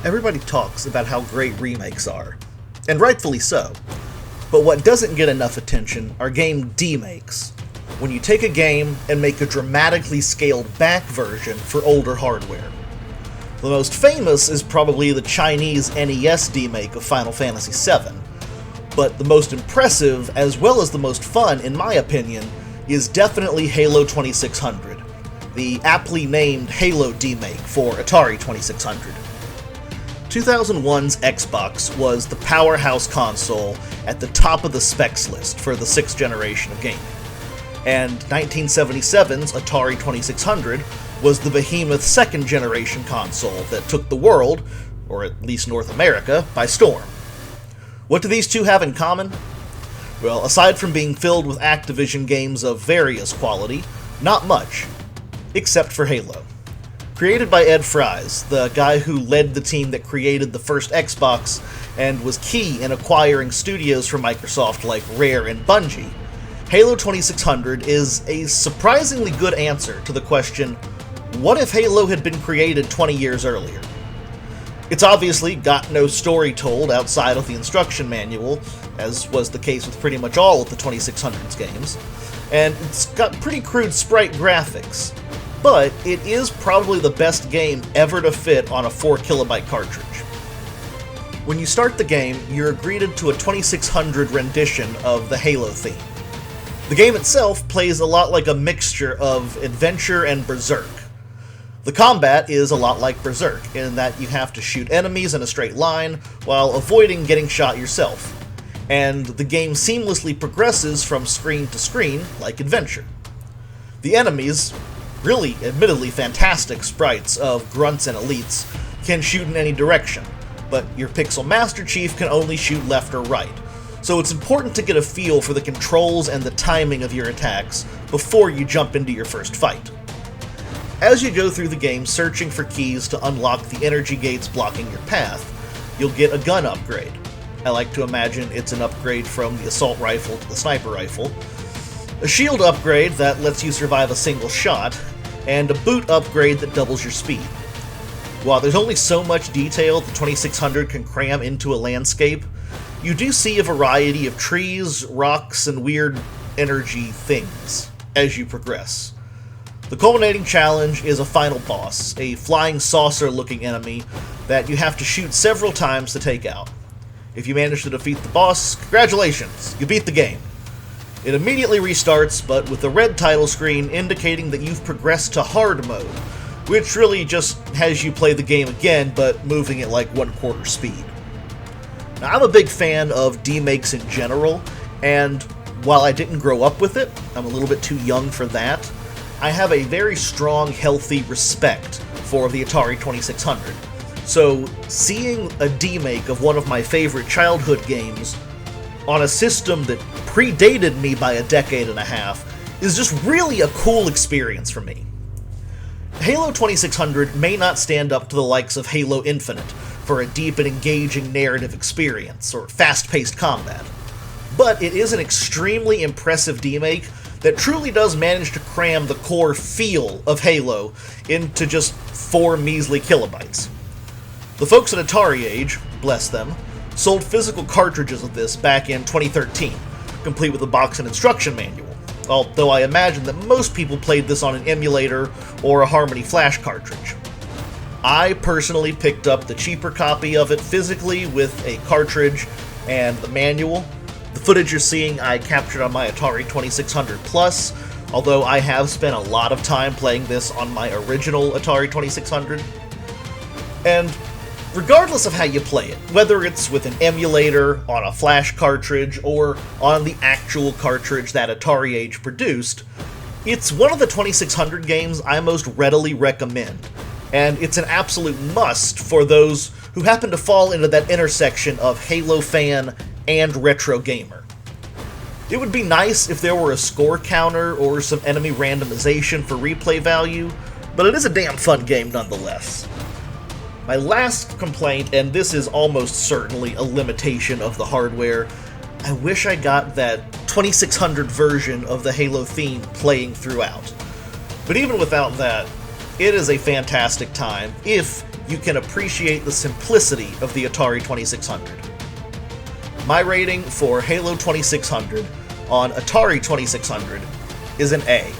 Everybody talks about how great remakes are, and rightfully so. But what doesn't get enough attention are game demakes, when you take a game and make a dramatically scaled back version for older hardware. The most famous is probably the Chinese NES demake of Final Fantasy VII, but the most impressive, as well as the most fun in my opinion, is definitely Halo 2600, the aptly named Halo demake for Atari 2600. 2001's Xbox was the powerhouse console at the top of the specs list for the 6th generation of gaming, and 1977's Atari 2600 was the behemoth 2nd generation console that took the world, or at least North America, by storm. What do these two have in common? Well, aside from being filled with Activision games of various quality, not much, except for Halo. Created by Ed Fries, the guy who led the team that created the first Xbox and was key in acquiring studios from Microsoft like Rare and Bungie, Halo 2600 is a surprisingly good answer to the question, what if Halo had been created 20 years earlier? It's obviously got no story told outside of the instruction manual, as was the case with pretty much all of the 2600's games, and it's got pretty crude sprite graphics. But it is probably the best game ever to fit on a 4KB cartridge. When you start the game, you're greeted to a 2600 rendition of the Halo theme. The game itself plays a lot like a mixture of adventure and Berserk. The combat is a lot like Berserk, in that you have to shoot enemies in a straight line while avoiding getting shot yourself, and the game seamlessly progresses from screen to screen like Adventure. The enemies, really admittedly fantastic sprites of grunts and elites, can shoot in any direction, but your Pixel Master Chief can only shoot left or right, so it's important to get a feel for the controls and the timing of your attacks before you jump into your first fight. As you go through the game searching for keys to unlock the energy gates blocking your path, you'll get a gun upgrade. I like to imagine it's an upgrade from the assault rifle to the sniper rifle, a shield upgrade that lets you survive a single shot, and a boot upgrade that doubles your speed. While there's only so much detail the 2600 can cram into a landscape, you do see a variety of trees, rocks, and weird energy things as you progress. The culminating challenge is a final boss, a flying saucer-looking enemy that you have to shoot several times to take out. If you manage to defeat the boss, congratulations, you beat the game. It immediately restarts, but with a red title screen indicating that you've progressed to hard mode, which really just has you play the game again, but moving at like 1/4 speed. Now, I'm a big fan of demakes in general, and while I didn't grow up with it, I'm a little bit too young for that, I have a very strong, healthy respect for the Atari 2600. So, seeing a demake of one of my favorite childhood games on a system that predated me by a decade and a half is just really a cool experience for me. Halo 2600 may not stand up to the likes of Halo Infinite for a deep and engaging narrative experience or fast-paced combat, but it is an extremely impressive demake that truly does manage to cram the core feel of Halo into just 4 measly kilobytes. The folks at AtariAge, bless them, sold physical cartridges of this back in 2013, complete with a box and instruction manual, although I imagine that most people played this on an emulator or a Harmony Flash cartridge. I personally picked up the cheaper copy of it physically with a cartridge and the manual. The footage you're seeing I captured on my Atari 2600 Plus, although I have spent a lot of time playing this on my original Atari 2600. And regardless of how you play it, whether it's with an emulator, on a flash cartridge, or on the actual cartridge that AtariAge produced, it's one of the 2600 games I most readily recommend, and it's an absolute must for those who happen to fall into that intersection of Halo fan and retro gamer. It would be nice if there were a score counter or some enemy randomization for replay value, but it is a damn fun game nonetheless. My last complaint, and this is almost certainly a limitation of the hardware, I wish I got that 2600 version of the Halo theme playing throughout. But even without that, it is a fantastic time if you can appreciate the simplicity of the Atari 2600. My rating for Halo 2600 on Atari 2600 is an A.